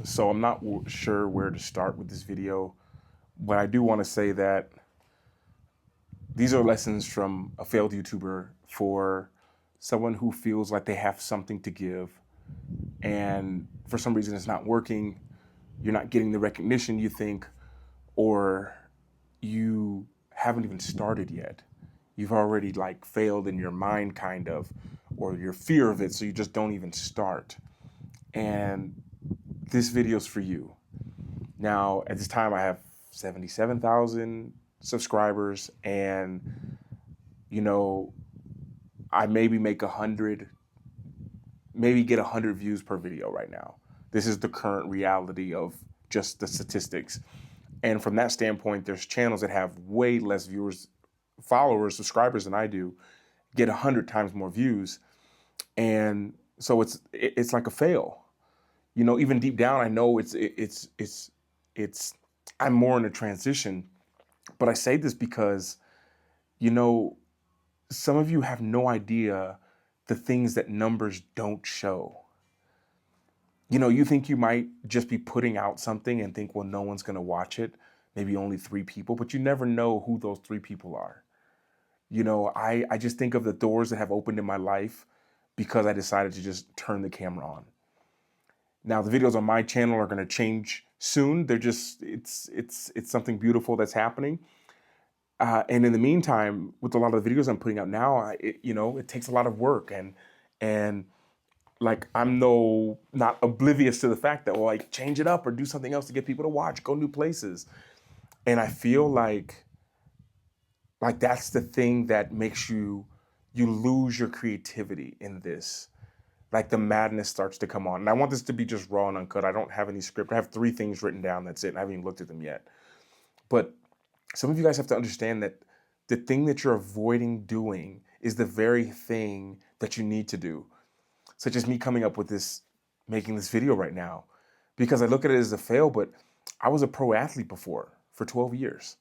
So I'm not sure where to start with this video, but I do want to say that these are lessons from a failed YouTuber for someone who feels like they have something to give, and for some reason it's not working. You're not getting the recognition you think, or you haven't even started yet. You've already like failed in your mind, kind of, or your fear of it, so you just don't even start. And this video's for you. Now, at this time, I have 77,000 subscribers, and you know, I maybe make 100, maybe get 100 views per video right now. This is the current reality of just the statistics. And from that standpoint, there's channels that have way less viewers, followers, subscribers than I do, get 100 times more views. And so it's like a fail. You know, even deep down, I know it's I'm more in a transition. But I say this because, you know, some of you have no idea the things that numbers don't show. You know, you think you might just be putting out something and think, well, no one's going to watch it, maybe only 3 people, but you never know who those 3 people are. You know, I just think of the doors that have opened in my life because I decided to just turn the camera on. Now, the videos on my channel are going to change soon. They're just, it's something beautiful that's happening. And in the meantime, with a lot of the videos I'm putting out now, it takes a lot of work, and like I'm not oblivious to the fact that, well, like, change it up or do something else to get people to watch, go new places. And I feel like that's the thing that makes you lose your creativity in this. Like the madness starts to come on. And I want this to be just raw and uncut. I don't have any script. I have 3 things written down. That's it. I haven't even looked at them yet. But some of you guys have to understand that the thing that you're avoiding doing is the very thing that you need to do. Such as me coming up with this, making this video right now, because I look at it as a fail, but I was a pro athlete before for 12 years.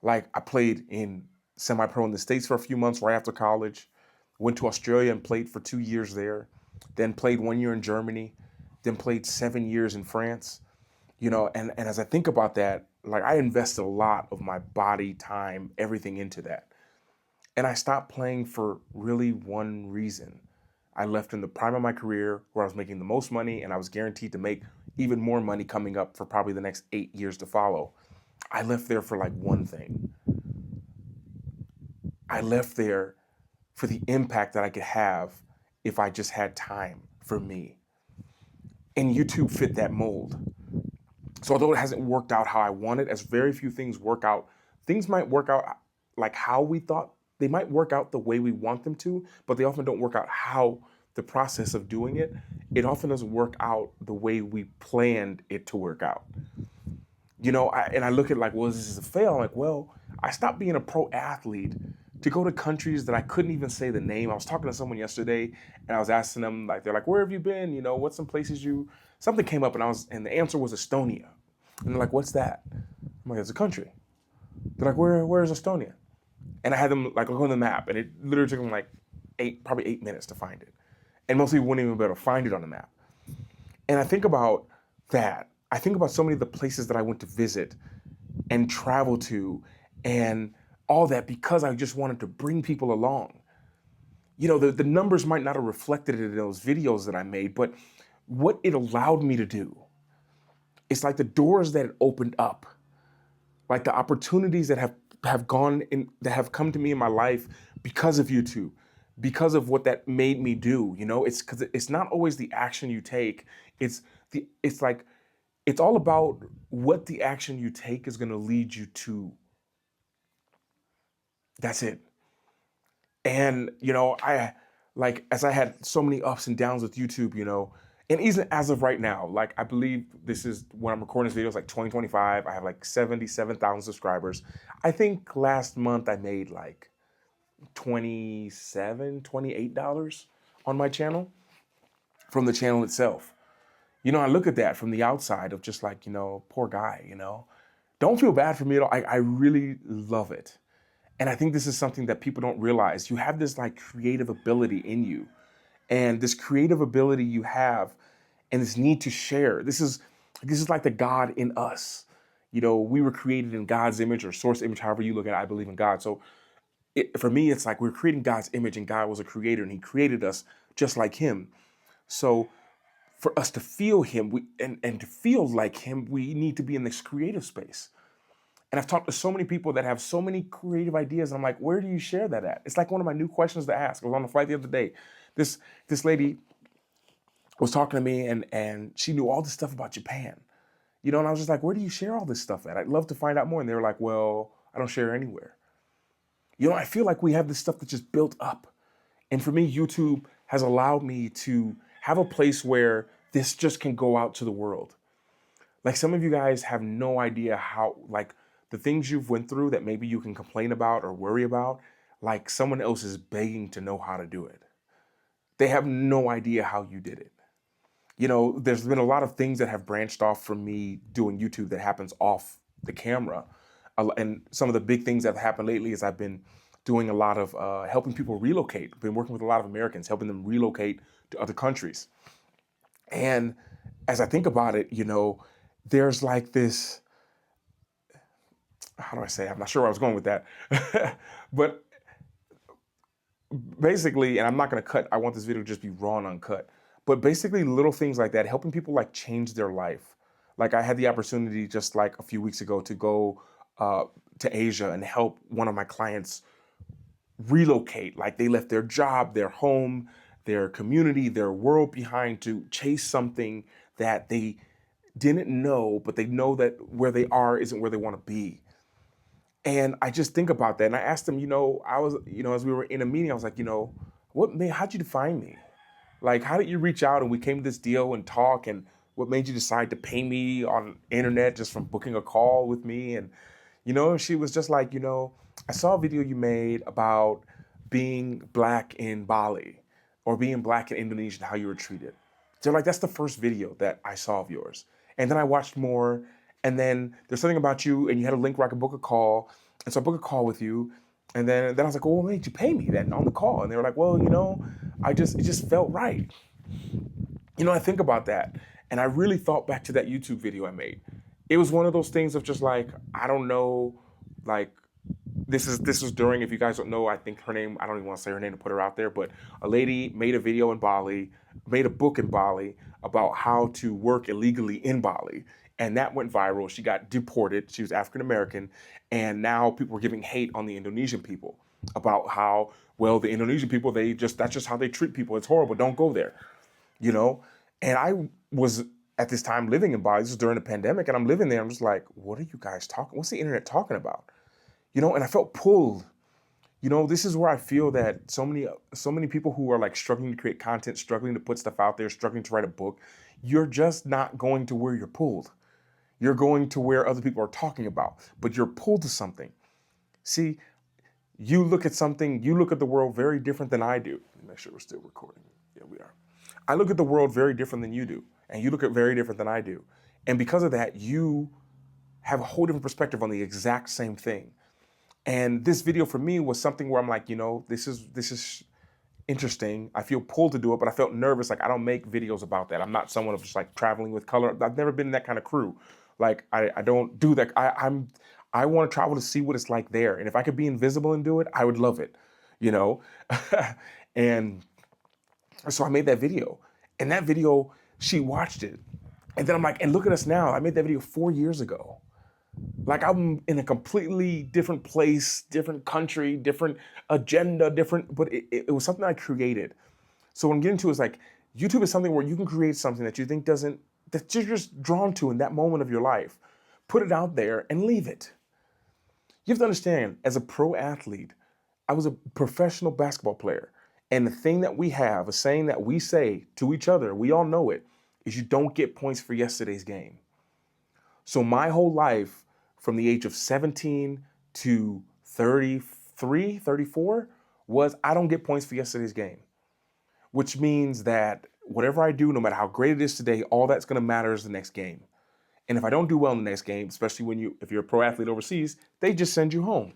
Like I played in semi-pro in the States for a few months right after college, went to Australia and played for 2 years there, then played 1 year in Germany, then played 7 years in France. You know, and as I think about that, like I invested a lot of my body, time, everything into that. And I stopped playing for really one reason. I left in the prime of my career where I was making the most money and I was guaranteed to make even more money coming up for probably the next 8 years to follow. I left there for like one thing. I left there for the impact that I could have if I just had time for me. And YouTube fit that mold. So although it hasn't worked out how I wanted, as very few things work out, things might work out like how we thought. They might work out the way we want them to, but they often don't work out how the process of doing it. It often doesn't work out the way we planned it to work out. You know, and I look at like, well, this is a fail. I'm like, well, I stopped being a pro athlete to go to countries that I couldn't even say the name. I was talking to someone yesterday and I was asking them, like, they're like, where have you been? You know, what's some places something came up and the answer was Estonia. And they're like, what's that? I'm like, it's a country. They're like, where's Estonia? And I had them like look on the map, and it literally took them like probably 8 minutes to find it. And most people wouldn't even be able to find it on the map. And I think about that. I think about so many of the places that I went to visit and travel to and all that because I just wanted to bring people along. You know, the numbers might not have reflected it in those videos that I made, but what it allowed me to do, it's like the doors that it opened up, like the opportunities that have gone in, that have come to me in my life because of YouTube, because of what that made me do. You know, it's because it's not always the action you take. It's all about what the action you take is going to lead you to. That's it. And, you know, as I had so many ups and downs with YouTube, you know, and even as of right now, like I believe this is when I'm recording this video, it's like 2025. I have like 77,000 subscribers. I think last month I made like $28 on my channel from the channel itself. You know, I look at that from the outside of just like, you know, poor guy, you know, don't feel bad for me at all. I really love it. And I think this is something that people don't realize. You have this like creative ability in you, and this creative ability you have and this need to share. This is This is like the God in us. We were created in God's image or source image, however you look at it. I believe in God. So for me, it's like we're creating God's image, and God was a creator and he created us just like him. So for us to feel him and to feel like him, we need to be in this creative space. And I've talked to so many people that have so many creative ideas. And I'm like, where do you share that at? It's like one of my new questions to ask. I was on the flight the other day. This lady was talking to me and she knew all this stuff about Japan. And I was just like, where do you share all this stuff at? I'd love to find out more. And they were like, well, I don't share anywhere. I feel like we have this stuff that's just built up. And for me, YouTube has allowed me to have a place where this just can go out to the world. Like some of you guys have no idea how, like the things you've went through that maybe you can complain about or worry about, like someone else is begging to know how to do it. They have no idea how you did it. There's been a lot of things that have branched off from me doing YouTube that happens off the camera. And some of the big things that have happened lately is I've been doing a lot of helping people relocate. I've been working with a lot of Americans, helping them relocate to other countries. And as I think about it, there's like this, how do I say it? I'm not sure where I was going with that. But basically, and I'm not going to cut, I want this video to just be raw and uncut. But basically little things like that, helping people like change their life. Like I had the opportunity just like a few weeks ago to go to Asia and help one of my clients relocate. Like they left their job, their home, their community, their world behind to chase something that they didn't know, but they know that where they are isn't where they want to be. And I just think about that. And I asked them, I was, as we were in a meeting, I was like, how'd you find me? Like, how did you reach out and we came to this deal and talk, and what made you decide to pay me on internet just from booking a call with me? And, she was just like, I saw a video you made about being Black in Bali or being Black in Indonesia and how you were treated. They're like, that's the first video that I saw of yours. And then I watched more, and then there's something about you and you had a link where I could book a call. And so I booked a call with you. And then I was like, well, what made you pay me then on the call? And they were like, well, it just felt right. I think about that. And I really thought back to that YouTube video I made. It was one of those things of just like, I don't know, like this was during, if you guys don't know, I think her name, I don't even want to say her name to put her out there, but a lady made a video in Bali, made a book in Bali about how to work illegally in Bali. And that went viral. She got deported. She was African American. And now people were giving hate on the Indonesian people about how, well, the Indonesian people, that's just how they treat people. It's horrible. Don't go there. And I was at this time living in Bali. This was during the pandemic. And I'm living there. I'm just like, what are you guys talking? What's the internet talking about? And I felt pulled. This is where I feel that so many people who are like struggling to create content, struggling to put stuff out there, struggling to write a book, you're just not going to where you're pulled. You're going to where other people are talking about, but you're pulled to something. See, you look at something, you look at the world very different than I do. Let me make sure we're still recording. Yeah, we are. I look at the world very different than you do, and you look at very different than I do. And because of that, you have a whole different perspective on the exact same thing. And this video for me was something where I'm like, this is interesting. I feel pulled to do it, but I felt nervous. Like I don't make videos about that. I'm not someone of just like traveling with color. I've never been in that kind of crew. Like I don't do that. I want to travel to see what it's like there. And if I could be invisible and do it, I would love it, And so I made that video. And that video, she watched it. And then I'm like, and look at us now. I made that video 4 years ago. Like I'm in a completely different place, different country, different agenda, but it was something I created. So what I'm getting to is like, YouTube is something where you can create something that you think that you're just drawn to in that moment of your life. Put it out there and leave it. You have to understand, as a pro athlete, I was a professional basketball player. And the thing that we have, a saying that we say to each other, we all know it, is you don't get points for yesterday's game. So my whole life, from the age of 17 to 33, 34, was I don't get points for yesterday's game. Which means that whatever I do, no matter how great it is today, all that's going to matter is the next game. And if I don't do well in the next game, especially if you're a pro athlete overseas, they just send you home.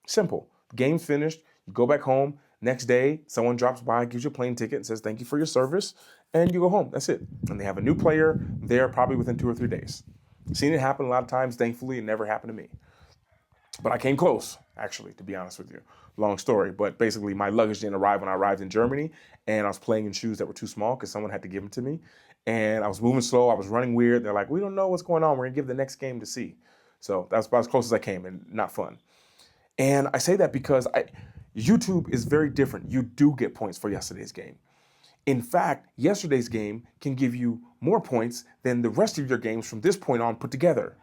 Simple. Game's finished. You go back home. Next day, someone drops by, gives you a plane ticket and says, thank you for your service. And you go home. That's it. And they have a new player there probably within 2 or 3 days. Seen it happen a lot of times. Thankfully, it never happened to me. But I came close, actually, to be honest with you. Long story. But basically, my luggage didn't arrive when I arrived in Germany. And I was playing in shoes that were too small because someone had to give them to me. And I was moving slow. I was running weird. They're like, we don't know what's going on. We're going to give the next game to see. So that's about as close as I came, and not fun. And I say that because YouTube is very different. You do get points for yesterday's game. In fact, yesterday's game can give you more points than the rest of your games from this point on put together.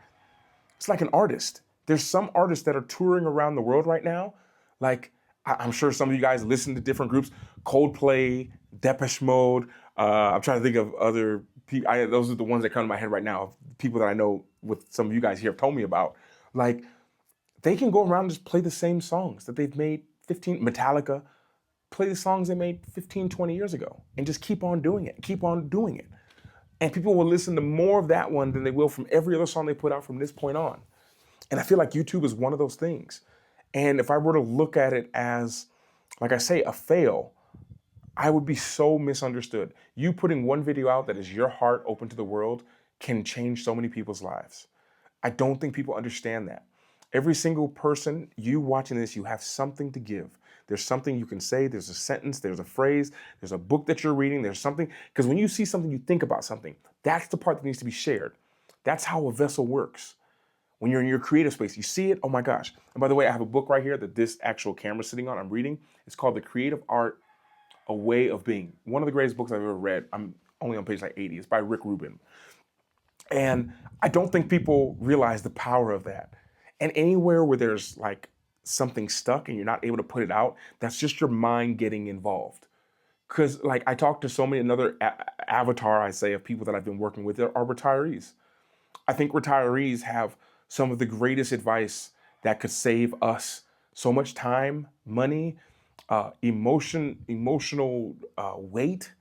It's like an artist. There's some artists that are touring around the world right now. Like, I'm sure some of you guys listen to different groups, Coldplay, Depeche Mode. I'm trying to think of other people. Those are the ones that come to my head right now, people that I know with some of you guys here have told me about. Like, they can go around and just play the same songs that they've made Metallica, play the songs they made 15, 20 years ago and just keep on doing it. And people will listen to more of that one than they will from every other song they put out from this point on. And I feel like YouTube is one of those things. And if I were to look at it as, like I say, a fail, I would be so misunderstood. You putting one video out that is your heart open to the world can change so many people's lives. I don't think people understand that. Every single person, you watching this, you have something to give. There's something you can say, there's a sentence, there's a phrase, there's a book that you're reading, there's something. Because when you see something, you think about something. That's the part that needs to be shared. That's how a vessel works. When you're in your creative space, you see it, oh my gosh. And by the way, I have a book right here that this actual camera's sitting on, I'm reading. It's called The Creative Art, A Way of Being. One of the greatest books I've ever read. I'm only on page like 80. It's by Rick Rubin. And I don't think people realize the power of that. And anywhere where there's like something stuck and you're not able to put it out, that's just your mind getting involved. Because like I talk to so many, another avatar I say of people that I've been working with are retirees. I think retirees have some of the greatest advice that could save us so much time, money, emotional weight,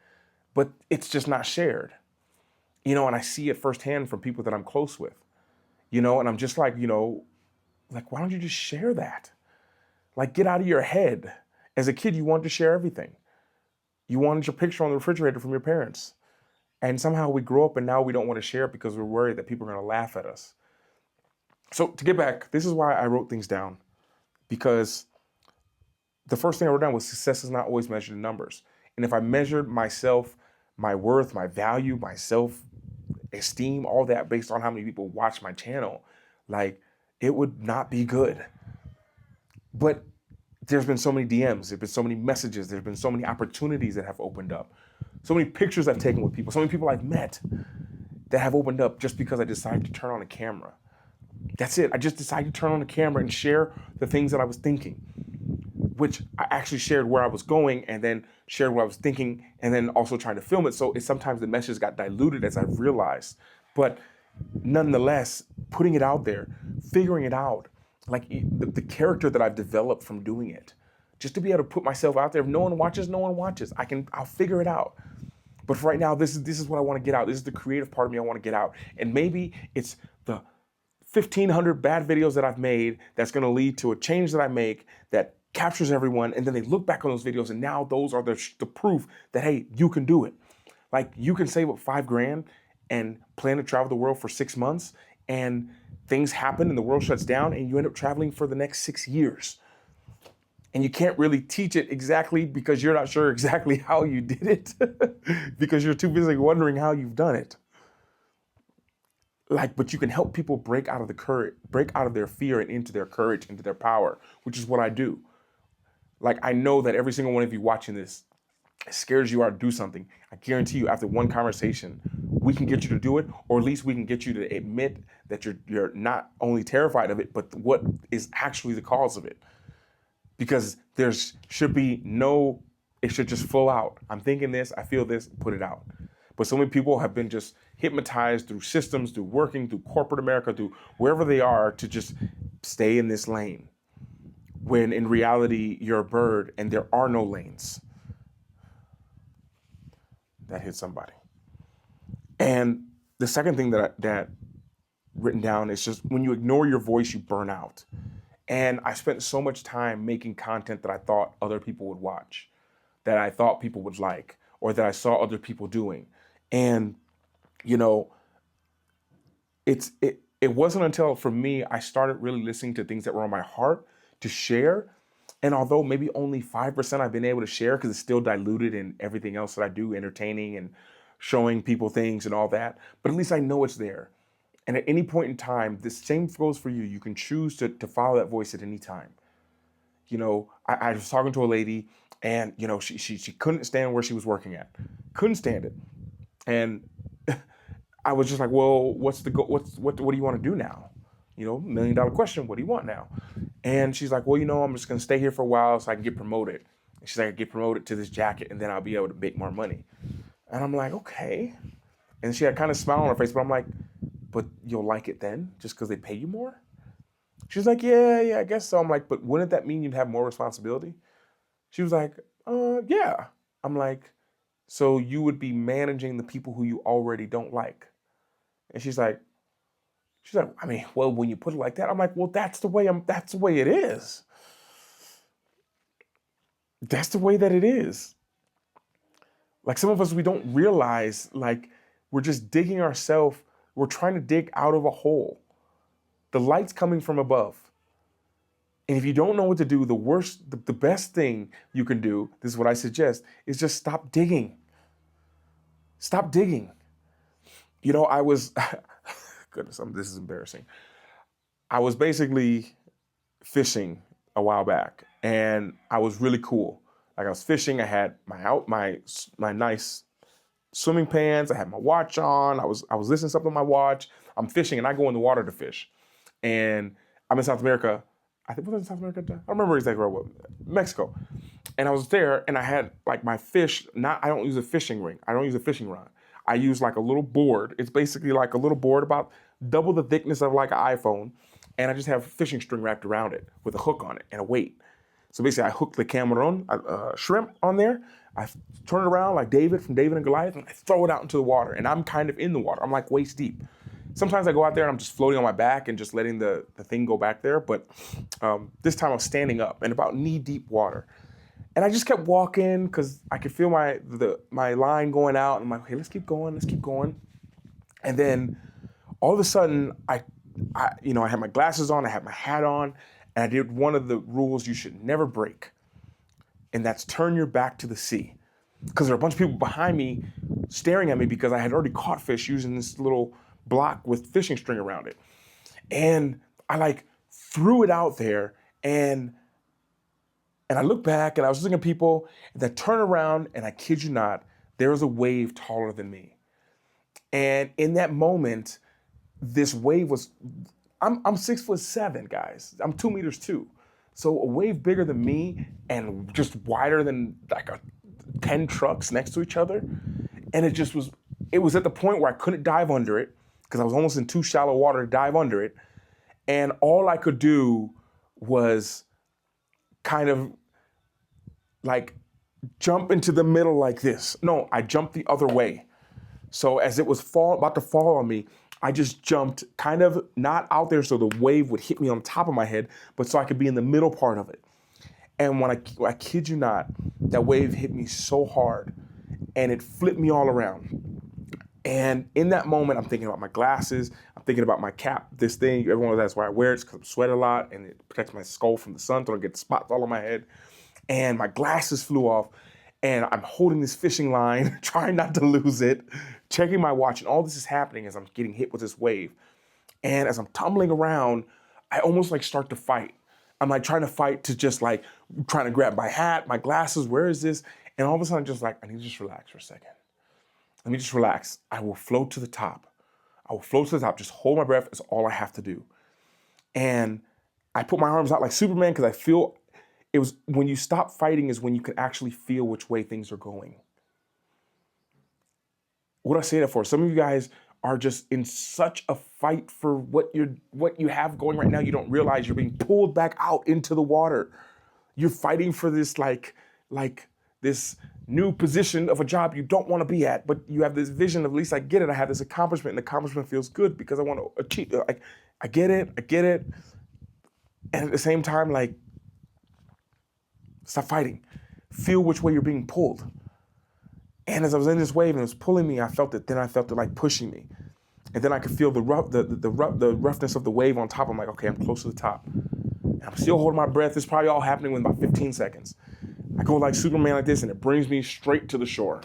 but it's just not shared. And I see it firsthand from people that I'm close with, and I'm just like, like, why don't you just share that? Like, get out of your head. As a kid, you wanted to share everything. You wanted your picture on the refrigerator from your parents. And somehow we grow up and now we don't want to share it because we're worried that people are going to laugh at us. So to get back, this is why I wrote things down. Because the first thing I wrote down was success is not always measured in numbers. And if I measured myself, my worth, my value, my self-esteem, all that based on how many people watch my channel, like, it would not be good. But there's been so many DMs, there's been so many messages, there's been so many opportunities that have opened up. So many pictures I've taken with people, so many people I've met that have opened up just because I decided to turn on a camera. That's it. I just decided to turn on the camera and share the things that I was thinking, which I actually shared where I was going and then shared what I was thinking and then also trying to film it. So sometimes the message got diluted as I've realized. But nonetheless, putting it out there, figuring it out, like the character that I've developed from doing it, just to be able to put myself out there. If no one watches, no one watches. I'll figure it out. But for right now, this is what I want to get out. This is the creative part of me I want to get out. And maybe it's the 1,500 bad videos that I've made that's going to lead to a change that I make that captures everyone. And then they look back on those videos and now those are the proof that, hey, you can do it. Like, you can save up $5,000 and plan to travel the world for 6 months, and things happen and the world shuts down and you end up traveling for the next 6 years. And you can't really teach it exactly because you're not sure exactly how you did it because you're too busy wondering how you've done it. Like, but you can help people break out of their fear and into their courage, into their power, which is what I do. Like, I know that every single one of you watching this, as scared as you are to do something, I guarantee you after one conversation, we can get you to do it, or at least we can get you to admit that you're not only terrified of it, but what is actually the cause of it. Because there should be it should just flow out. I'm thinking this, I feel this, put it out. But so many people have been just hypnotized through systems, through working, through corporate America, through wherever they are to just stay in this lane. When in reality, you're a bird and there are no lanes. That hit somebody. And the second thing that written down is just when you ignore your voice, you burn out. And I spent so much time making content that I thought other people would watch, that I thought people would like, or that I saw other people doing. And, you know, it wasn't until, for me, I started really listening to things that were on my heart to share. And although maybe only 5% I've been able to share, because it's still diluted in everything else that I do, entertaining and showing people things and all that, but at least I know it's there. And at any point in time, the same goes for you. You can choose to follow that voice at any time. You know, I was talking to a lady, and, you know, she couldn't stand where she was working at. Couldn't stand it. And I was just like, well, what do you want to do now? You know, $1 million question. What do you want now? And she's like, well, you know, I'm just going to stay here for a while so I can get promoted. And she's like, I get promoted to this jacket, and then I'll be able to make more money. And I'm like, okay. And she had kind of a smile on her face, but I'm like, but you'll like it then, just because they pay you more? She's like, yeah, I guess so. I'm like, but wouldn't that mean you'd have more responsibility? She was like, yeah. I'm like, so you would be managing the people who you already don't like. And she's like, I mean, well, when you put it like that, I'm like, well, that's the way it is. That's the way that it is. Like, some of us, we don't realize, like, we're just digging ourselves. We're trying to dig out of a hole. The light's coming from above. And if you don't know what to do, the best thing you can do, this is what I suggest, is just stop digging. Stop digging. You know, I was, goodness, this is embarrassing. I was basically fishing a while back, and I was really cool. Like, I was fishing, I had my nice swimming pants, I had my watch on, I was listening to something on my watch. I'm fishing, and I go in the water to fish. And I'm in South America. I think, was it in South America? I don't remember exactly where I was. Mexico. And I was there, and I had, like, my fish, I don't use a fishing ring. I don't use a fishing rod. I use, like, a little board. It's basically like a little board about double the thickness of, like, an iPhone. And I just have fishing string wrapped around it with a hook on it and a weight. So basically, I hook the Cameron shrimp on there. I turn it around like David from David and Goliath, and I throw it out into the water. And I'm kind of in the water. I'm like waist deep. Sometimes I go out there and I'm just floating on my back and just letting the thing go back there. But this time I was standing up in about knee-deep water. And I just kept walking because I could feel my line going out. And I'm like, hey, let's keep going. And then all of a sudden, I had my glasses on, I had my hat on, and I did one of the rules you should never break. And that's turn your back to the sea. Because there are a bunch of people behind me staring at me because I had already caught fish using this little block with fishing string around it. And I, like, threw it out there, and I looked back, and I was looking at people, and I turned around, and I kid you not, there was a wave taller than me. And in that moment, this wave was, I'm 6'7", guys. I'm 2 meters too. So a wave bigger than me and just wider than like 10 trucks next to each other. And it was at the point where I couldn't dive under it because I was almost in too shallow water to dive under it. And all I could do was kind of like jump into the middle like this. No, I jumped the other way. So as it was about to fall on me, I just jumped kind of not out there so the wave would hit me on top of my head, but so I could be in the middle part of it. And when I kid you not, that wave hit me so hard and it flipped me all around. And in that moment, I'm thinking about my glasses. I'm thinking about my cap, this thing. Everyone knows that's why I wear it, because I sweat a lot and it protects my skull from the sun so I don't get spots all on my head. And my glasses flew off. And I'm holding this fishing line, trying not to lose it, checking my watch, and all this is happening as I'm getting hit with this wave. And as I'm tumbling around, I almost like start to fight. I'm like trying to fight to just like trying to grab my hat, my glasses, where is this? And all of a sudden, I'm just like, I need to just relax for a second. Let me just relax. I will float to the top. Just hold my breath. It's all I have to do. And I put my arms out like Superman because I feel it was when you stop fighting is when you can actually feel which way things are going. What do I say that for? Some of you guys are just in such a fight for what you have going right now. You don't realize you're being pulled back out into the water. You're fighting for this like this new position of a job you don't want to be at, but you have this vision of, at least I get it. I have this accomplishment, and the accomplishment feels good because I want to achieve. I get it. And at the same time, like, stop fighting. Feel which way you're being pulled. And as I was in this wave and it was pulling me, I felt it. Then I felt it like pushing me. And then I could feel the roughness of the wave on top. I'm like, okay, I'm close to the top. And I'm still holding my breath. It's probably all happening within about 15 seconds. I go like Superman like this, and it brings me straight to the shore.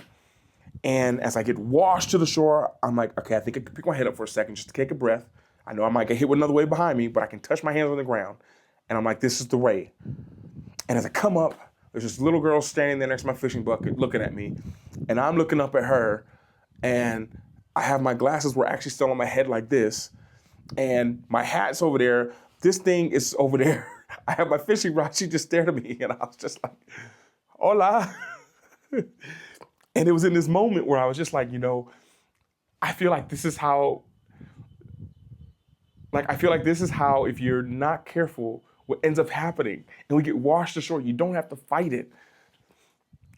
And as I get washed to the shore, I'm like, okay, I think I can pick my head up for a second just to take a breath. I know I might get hit with another wave behind me, but I can touch my hands on the ground. And I'm like, this is the way. And as I come up, there's this little girl standing there next to my fishing bucket looking at me. And I'm looking up at her. And I have my glasses were actually still on my head like this. And my hat's over there. This thing is over there. I have my fishing rod. She just stared at me. And I was just like, hola. And it was in this moment where I was just like, I feel like this is how, if you're not careful, what ends up happening, and we get washed ashore, you don't have to fight it.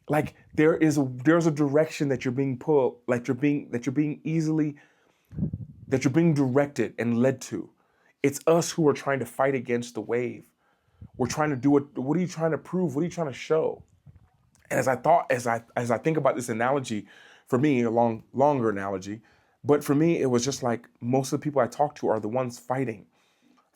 Like there's a direction that you're being pulled, like you're being directed and led to. It's us who are trying to fight against the wave. We're trying to do it. What are you trying to prove? What are you trying to show? And as I think about this analogy, for me, a longer analogy, but for me, it was just like most of the people I talk to are the ones fighting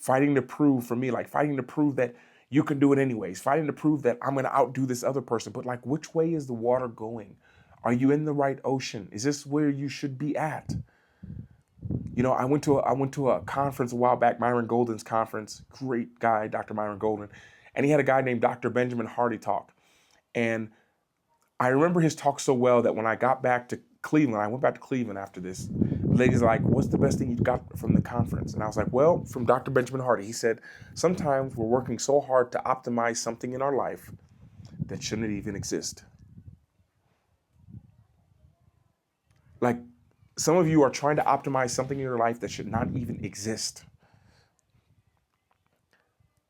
to prove, for me, like fighting to prove that you can do it anyways, fighting to prove that I'm going to outdo this other person. But like, which way is the water going? Are you in the right ocean? Is this where you should be at? I went to a conference a while back, Myron Golden's conference, great guy, Dr. Myron Golden. And he had a guy named Dr. Benjamin Hardy talk. And I remember his talk so well that when I got back to Cleveland, I went back to Cleveland after this. The lady's like, what's the best thing you got from the conference? And I was like, well, from Dr. Benjamin Hardy. He said, sometimes we're working so hard to optimize something in our life that shouldn't even exist. Like, some of you are trying to optimize something in your life that should not even exist.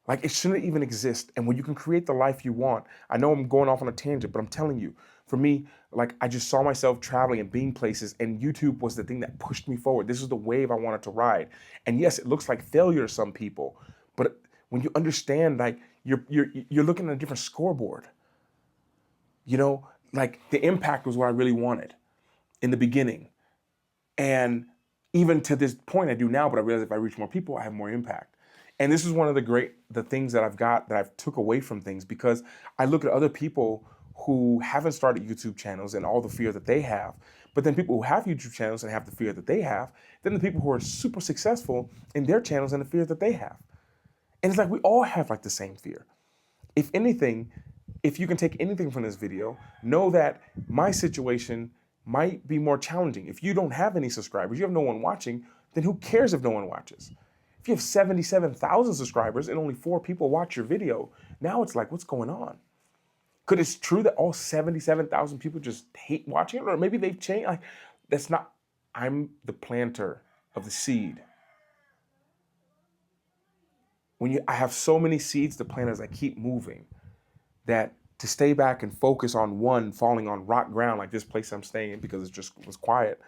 Like, it shouldn't even exist. And when you can create the life you want, I know I'm going off on a tangent, but I'm telling you, for me, like, I just saw myself traveling and being places, and YouTube was the thing that pushed me forward. This is the wave I wanted to ride. And yes, it looks like failure to some people, but when you understand, like, you're looking at a different scoreboard. Like, the impact was what I really wanted in the beginning. And even to this point, I do now, but I realize if I reach more people, I have more impact. And this is one of the things that I've took away from things, because I look at other people who haven't started YouTube channels and all the fear that they have, but then people who have YouTube channels and have the fear that they have, then the people who are super successful in their channels and the fear that they have. And it's like, we all have like the same fear. If anything, if you can take anything from this video, know that my situation might be more challenging. If you don't have any subscribers, you have no one watching, then who cares if no one watches? If you have 77,000 subscribers and only 4 people watch your video, now it's like, what's going on? Could it's true that all 77,000 people just hate watching it? Or maybe they've changed? Like, that's not, I'm the planter of the seed. I have so many seeds to plant as I keep moving, that to stay back and focus on one falling on rock ground, like this place I'm staying in because it just was quiet,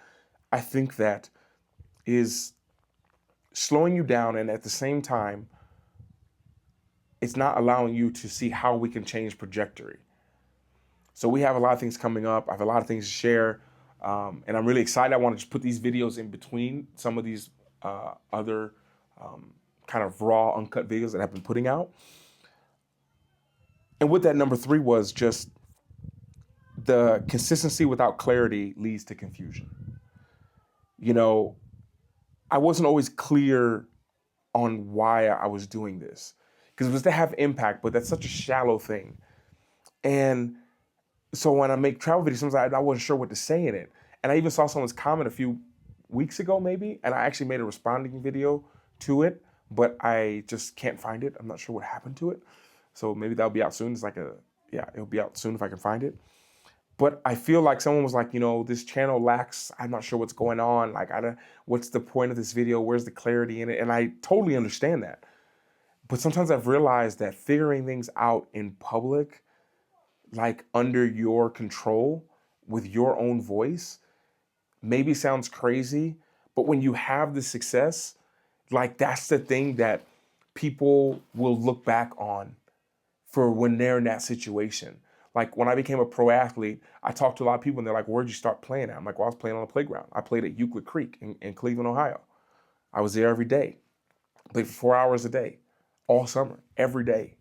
I think that is slowing you down, and at the same time, it's not allowing you to see how we can change trajectory. So we have a lot of things coming up. I have a lot of things to share, and I'm really excited. I want to just put these videos in between some of these other kind of raw, uncut videos that I've been putting out. And with that, number 3 was just the consistency without clarity leads to confusion. I wasn't always clear on why I was doing this, because it was to have impact, but that's such a shallow thing. And so when I make travel videos, sometimes I wasn't sure what to say in it. And I even saw someone's comment a few weeks ago, maybe, and I actually made a responding video to it, but I just can't find it. I'm not sure what happened to it. So maybe that'll be out soon. It'll be out soon if I can find it. But I feel like someone was like, this channel lacks, I'm not sure what's going on. Like, what's the point of this video? Where's the clarity in it? And I totally understand that. But sometimes I've realized that figuring things out in public, like under your control, with your own voice, maybe sounds crazy, but when you have the success, like, that's the thing that people will look back on for when they're in that situation. Like when I became a pro athlete, I talked to a lot of people and they're like, where'd you start playing at? I'm like, well, I was playing on the playground. I played at Euclid Creek in Cleveland, Ohio. I was there every day. Played for 4 hours a day, all summer, every day.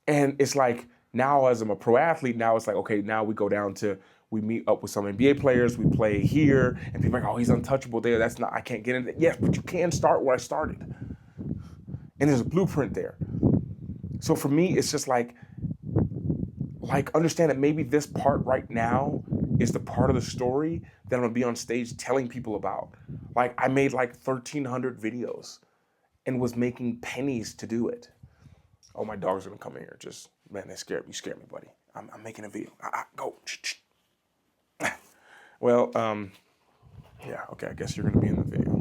And it's like, now as I'm a pro athlete, now it's like, okay, now we go down to, we meet up with some NBA players, we play here, and people are like, oh, he's untouchable there. That's not, I can't get into it. Yes, but you can start where I started. And there's a blueprint there. So for me, it's just like understand that maybe this part right now is the part of the story that I'm gonna be on stage telling people about. Like I made like 1,300 videos and was making pennies to do it. Oh, my dog's gonna come in here. Just, man, they scared me. You scared me, buddy. I'm making a video. Go. Well, yeah, okay, I guess you're gonna be in the video.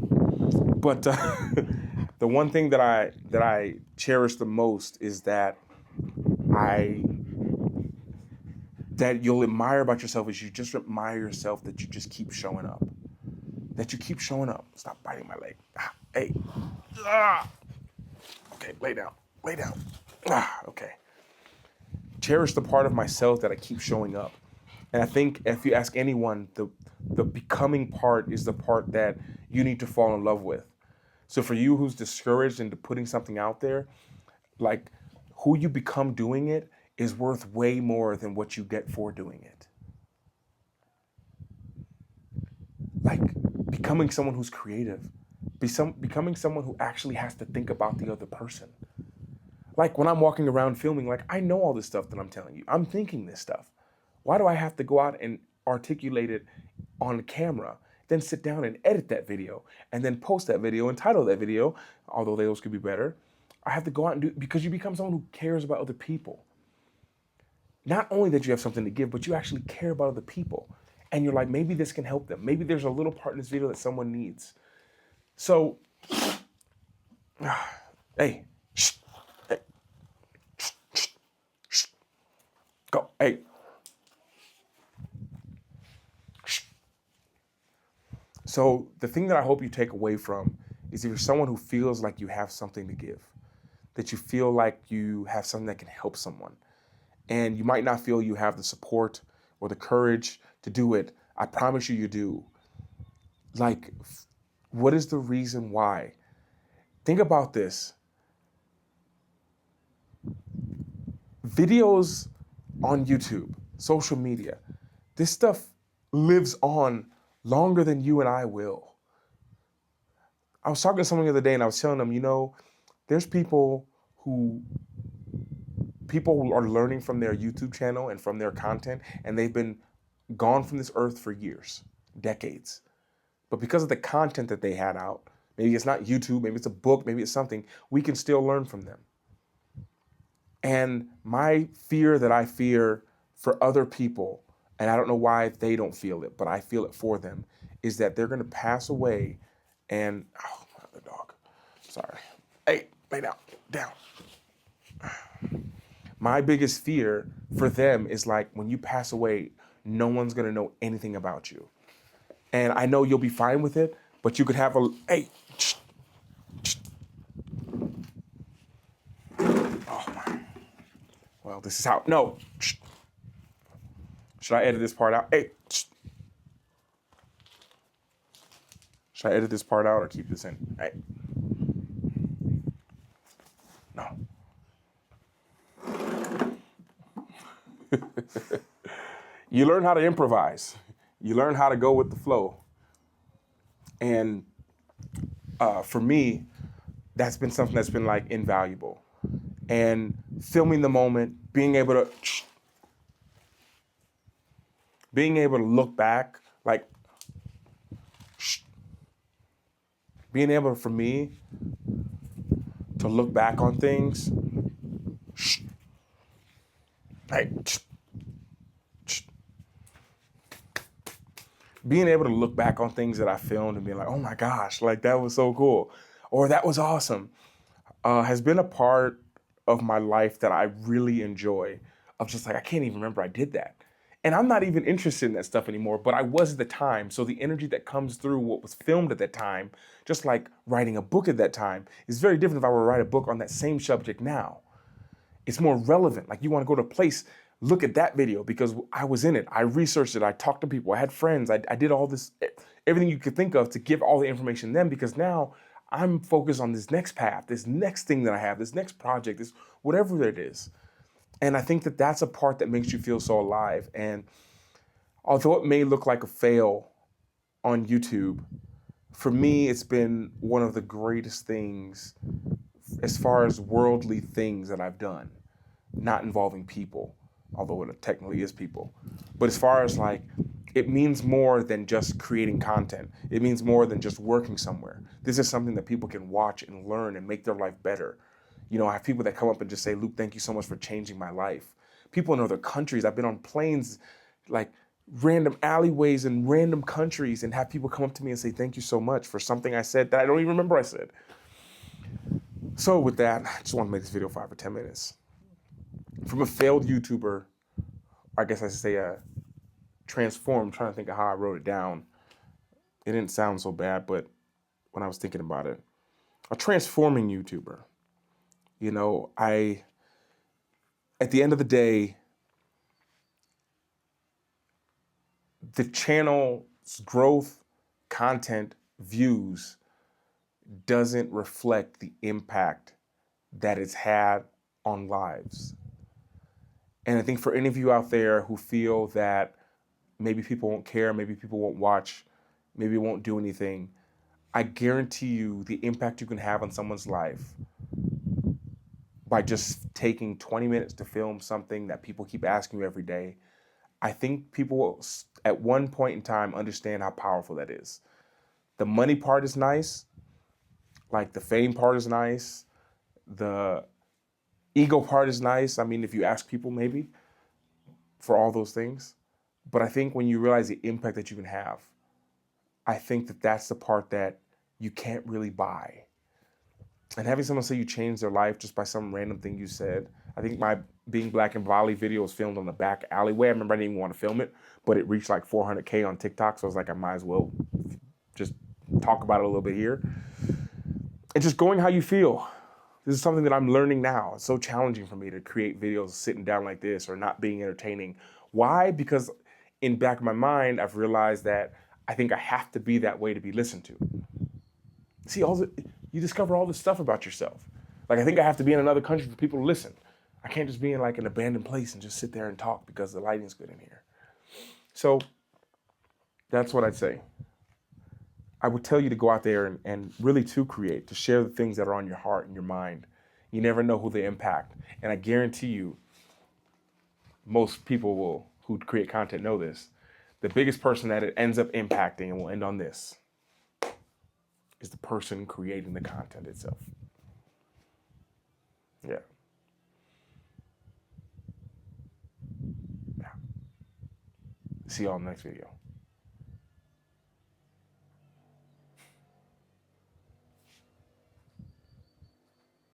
But the one thing that I cherish the most is that you'll admire about yourself is you just admire yourself that you just keep showing up. That you keep showing up. Stop biting my leg. Hey. Okay, lay down. Okay. Cherish the part of myself that I keep showing up. And I think if you ask anyone, the becoming part is the part that you need to fall in love with. So for you who's discouraged into putting something out there, like who you become doing it is worth way more than what you get for doing it. Like becoming someone who's creative, becoming someone who actually has to think about the other person. Like when I'm walking around filming, like I know all this stuff that I'm telling you. I'm thinking this stuff. Why do I have to go out and articulate it on camera, then sit down and edit that video, and then post that video and title that video, although those could be better. I have to go out and do it because you become someone who cares about other people. Not only that you have something to give, but you actually care about other people. And you're like, maybe this can help them. Maybe there's a little part in this video that someone needs. So, hey, go, hey. So the thing that I hope you take away from is if you're someone who feels like you have something to give, that you feel like you have something that can help someone, and you might not feel you have the support or the courage to do it, I promise you do. Like, what is the reason why? Think about this. Videos on YouTube, social media, this stuff lives on longer than you and I will. I was talking to someone the other day and I was telling them, there's people who are learning from their YouTube channel and from their content, and they've been gone from this earth for years, decades. But because of the content that they had out, maybe it's not YouTube, maybe it's a book, maybe it's something, we can still learn from them. And my fear that I fear for other people, and I don't know why they don't feel it, but I feel it for them, is that they're going to pass away and, oh, my other dog, sorry. Hey, lay down. My biggest fear for them is like when you pass away, no one's going to know anything about you. And I know you'll be fine with it, but you could have hey. Oh my. Well, this is how, no. Should I edit this part out? Hey. Should I edit this part out or keep this in? Hey. No. You learn how to improvise. You learn how to go with the flow. And for me, that's been something that's been like invaluable. And filming the moment, being able to look back, like being able for me to look back on things, like being able to look back on things that I filmed and being like, oh my gosh, like that was so cool, or that was awesome, has been a part of my life that I really enjoy, of just like, I can't even remember I did that. And I'm not even interested in that stuff anymore, but I was at the time. So the energy that comes through what was filmed at that time, just like writing a book at that time, is very different if I were to write a book on that same subject now. It's more relevant. Like you want to go to a place, look at that video because I was in it. I researched it. I talked to people. I had friends. I did all this, everything you could think of to give all the information then, because now I'm focused on this next path, this next thing that I have, this next project, this whatever it is. And I think that that's a part that makes you feel so alive. And although it may look like a fail on YouTube, for me, it's been one of the greatest things as far as worldly things that I've done, not involving people, although it technically is people. But as far as like, it means more than just creating content. It means more than just working somewhere. This is something that people can watch and learn and make their life better. You know, I have people that come up and just say, Luke, thank you so much for changing my life. People in other countries, I've been on planes, like random alleyways in random countries, and have people come up to me and say, thank you so much for something I said that I don't even remember I said. So with that, I just want to make this video 5 or 10 minutes. From a failed YouTuber, I guess I should say transformed, trying to think of how I wrote it down. It didn't sound so bad, but when I was thinking about it, a transforming YouTuber. You know, at the end of the day, the channel's growth, content, views doesn't reflect the impact that it's had on lives. And I think for any of you out there who feel that maybe people won't care, maybe people won't watch, maybe it won't do anything, I guarantee you the impact you can have on someone's life by just taking 20 minutes to film something that people keep asking you every day. I think people will, at one point in time, understand how powerful that is. The money part is nice, like the fame part is nice, the ego part is nice. I mean, if you ask people, maybe, for all those things. But I think when you realize the impact that you can have, I think that that's the part that you can't really buy. And having someone say you changed their life just by some random thing you said. I think my Being Black and Volley video was filmed on the back alleyway. I remember I didn't even want to film it, but it reached like 400K on TikTok. So I was like, I might as well just talk about it a little bit here. And just going how you feel. This is something that I'm learning now. It's so challenging for me to create videos sitting down like this or not being entertaining. Why? Because in the back of my mind, I've realized that I think I have to be that way to be listened to. See, you discover all this stuff about yourself. Like, I think I have to be in another country for people to listen. I can't just be in like an abandoned place and just sit there and talk because the lighting's good in here. So that's what I'd say. I would tell you to go out there and really to create, to share the things that are on your heart and your mind. You never know who they impact. And I guarantee you, most people who create content know this. The biggest person that it ends up impacting, and we'll end on this, is the person creating the content itself. Yeah. See y'all in the next video.